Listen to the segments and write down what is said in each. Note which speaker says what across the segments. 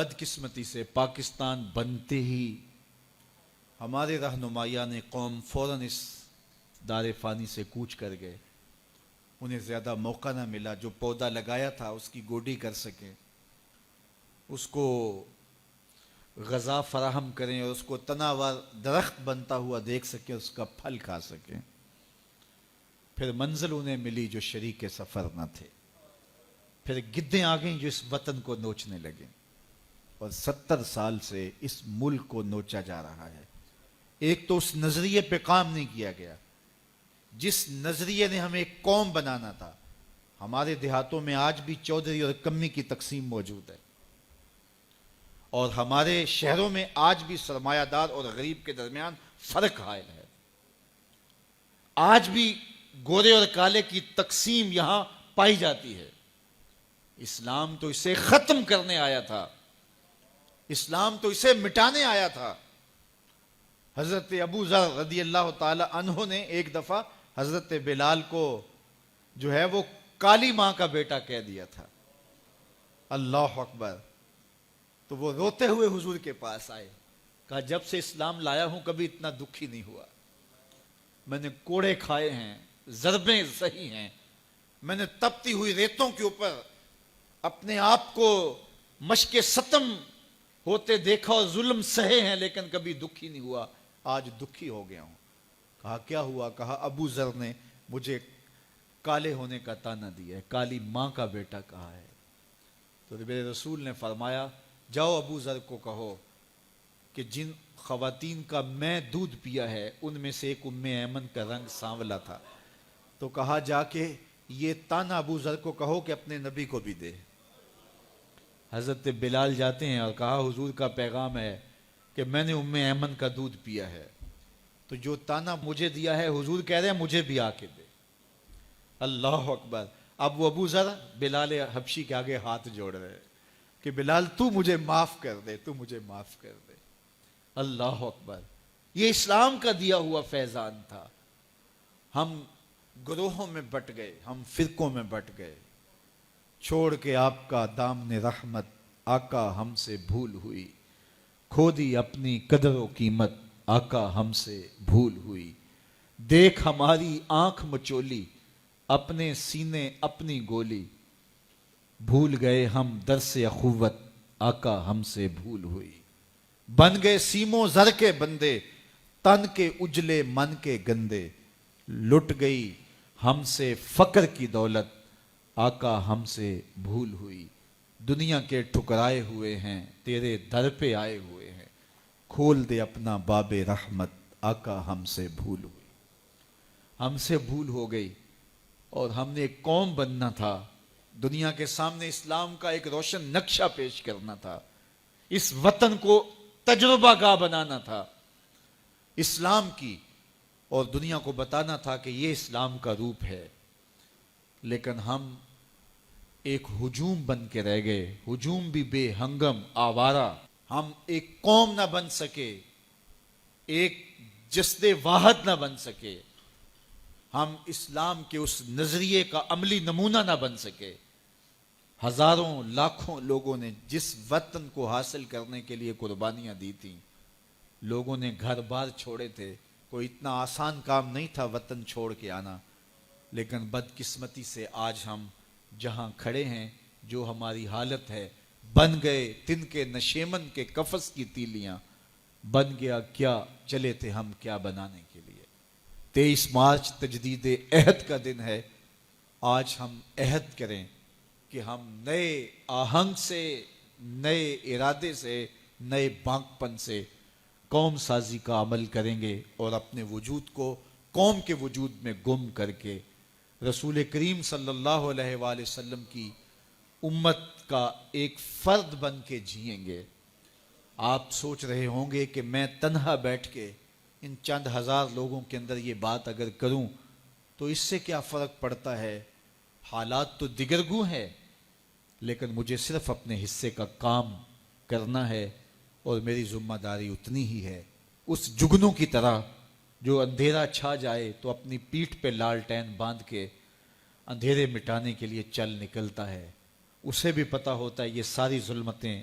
Speaker 1: بدقسمتی سے پاکستان بنتے ہی ہمارے رہنمایان قوم فوراً اس دار فانی سے کوچ کر گئے. انہیں زیادہ موقع نہ ملا جو پودا لگایا تھا اس کی گوڈی کر سکیں, اس کو غذا فراہم کریں اور اس کو تناوار درخت بنتا ہوا دیکھ سکیں, اس کا پھل کھا سکیں. پھر منزل انہیں ملی جو شریک سفر نہ تھے. پھر گدیں آ گئیں جو اس وطن کو نوچنے لگیں, اور 70 سال سے اس ملک کو نوچا جا رہا ہے. ایک تو اس نظریے پہ کام نہیں کیا گیا جس نظریے نے ہمیں ایک قوم بنانا تھا. ہمارے دیہاتوں میں آج بھی چودھری اور کمی کی تقسیم موجود ہے, اور ہمارے شہروں میں آج بھی سرمایہ دار اور غریب کے درمیان فرق حائل ہے. آج بھی گورے اور کالے کی تقسیم یہاں پائی جاتی ہے. اسلام تو اسے ختم کرنے آیا تھا, اسلام تو اسے مٹانے آیا تھا. حضرت ابو ذر رضی اللہ تعالی عنہ نے ایک دفعہ حضرت بلال کو جو ہے وہ کالی ماں کا بیٹا کہہ دیا تھا. اللہ اکبر. تو وہ روتے ہوئے حضور کے پاس آئے, کہا جب سے اسلام لایا ہوں کبھی اتنا دکھی نہیں ہوا. میں نے کوڑے کھائے ہیں, ضربیں سہی ہیں, میں نے تپتی ہوئی ریتوں کے اوپر اپنے آپ کو مشق ستم ہوتے دیکھا اور ظلم سہے ہیں, لیکن کبھی دکھی نہیں ہوا. آج دکھی ہو گیا ہوں. کہا کیا ہوا؟ کہا ابو ذر نے مجھے کالے ہونے کا تانا دیا ہے, کالی ماں کا بیٹا کہا ہے. تو میرے رسول نے فرمایا جاؤ ابو ذر کو کہو کہ جن خواتین کا میں دودھ پیا ہے ان میں سے ایک ام ایمن کا رنگ سانولا تھا. تو کہا جا کے یہ تانا ابو ذر کو کہو کہ اپنے نبی کو بھی دے. حضرت بلال جاتے ہیں اور کہا حضور کا پیغام ہے کہ میں نے ام ایمن کا دودھ پیا ہے, تو جو تانا مجھے دیا ہے حضور کہہ رہے ہیں مجھے بھی آ کے دے. اللہ اکبر. اب وہ ابو ذر بلال حبشی کے آگے ہاتھ جوڑ رہے کہ بلال تو مجھے معاف کر دے, تو مجھے معاف کر دے. اللہ اکبر. یہ اسلام کا دیا ہوا فیضان تھا. ہم گروہوں میں بٹ گئے, ہم فرقوں میں بٹ گئے, چھوڑ کے آپ کا دامن رحمت آقا ہم سے بھول ہوئی. کھو دی اپنی قدر و قیمت آقا ہم سے بھول ہوئی. دیکھ ہماری آنکھ مچولی اپنے سینے اپنی گولی. بھول گئے ہم درس اخوت آقا ہم سے بھول ہوئی. بن گئے سیموں زر کے بندے تن کے اجلے من کے گندے. لٹ گئی ہم سے فقر کی دولت آقا ہم سے بھول ہوئی. دنیا کے ٹھکرائے ہوئے ہیں تیرے در پہ آئے ہوئے ہیں. کھول دے اپنا باب رحمت آقا ہم سے بھول ہوئی. ہم سے بھول ہو گئی اور ہم نے ایک قوم بننا تھا. دنیا کے سامنے اسلام کا ایک روشن نقشہ پیش کرنا تھا. اس وطن کو تجربہ گاہ بنانا تھا اسلام کی, اور دنیا کو بتانا تھا کہ یہ اسلام کا روپ ہے. لیکن ہم ایک ہجوم بن کے رہ گئے, ہجوم بھی بے ہنگم آوارہ. ہم ایک قوم نہ بن سکے, ایک جسد واحد نہ بن سکے, ہم اسلام کے اس نظریے کا عملی نمونہ نہ بن سکے. ہزاروں لاکھوں لوگوں نے جس وطن کو حاصل کرنے کے لیے قربانیاں دی تھیں, لوگوں نے گھر بار چھوڑے تھے. کوئی اتنا آسان کام نہیں تھا وطن چھوڑ کے آنا, لیکن بدقسمتی سے آج ہم جہاں کھڑے ہیں جو ہماری حالت ہے, بن گئے تن کے نشیمن کے کفس کی تیلیاں. بن گیا کیا چلے تھے ہم کیا بنانے کے لیے. 23 مارچ تجدید عہد کا دن ہے. آج ہم عہد کریں کہ ہم نئے آہنگ سے, نئے ارادے سے, نئے بانکپن سے قوم سازی کا عمل کریں گے, اور اپنے وجود کو قوم کے وجود میں گم کر کے رسول کریم صلی اللہ علیہ وآلہ وسلم کی امت کا ایک فرد بن کے جئیں گے. آپ سوچ رہے ہوں گے کہ میں تنہا بیٹھ کے ان چند ہزار لوگوں کے اندر یہ بات اگر کروں تو اس سے کیا فرق پڑتا ہے, حالات تو دیگرگوں ہے, لیکن مجھے صرف اپنے حصے کا کام کرنا ہے, اور میری ذمہ داری اتنی ہی ہے. اس جگنوں کی طرح جو اندھیرا چھا جائے تو اپنی پیٹھ پہ لالٹین باندھ کے اندھیرے مٹانے کے لیے چل نکلتا ہے, اسے بھی پتہ ہوتا ہے یہ ساری ظلمتیں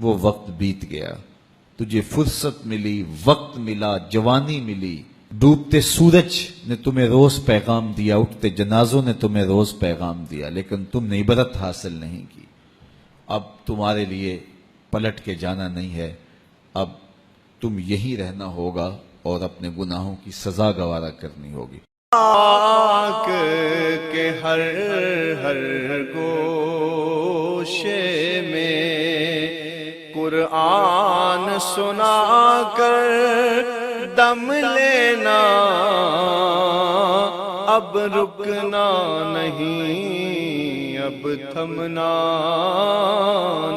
Speaker 1: وہ وقت بیت گیا. تجھے فرصت ملی، وقت ملا، جوانی ملی. ڈوبتے سورج نے تمہیں روز پیغام دیا، اٹھتے جنازوں نے تمہیں روز پیغام دیا، لیکن تم نے عبرت حاصل نہیں کی. اب تمہارے لیے پلٹ کے جانا نہیں ہے، اب تم یہی رہنا ہوگا اور اپنے گناہوں کی سزا گوارا کرنی ہوگی.
Speaker 2: پاک کے ہر ہر گوشے میں قرآن سنا کر دم لینا، اب رکنا نہیں، اب تھمنا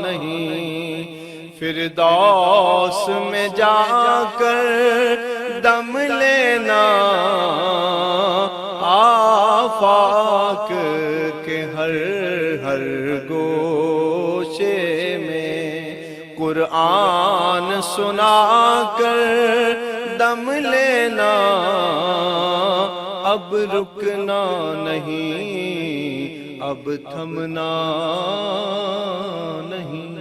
Speaker 2: نہیں. فردوس میں جا کر دم لینا، آفاق کے ہر ہر گوشے میں قرآن سنا کر دم لینا، اب رکنا نہیں، اب تھمنا نہیں.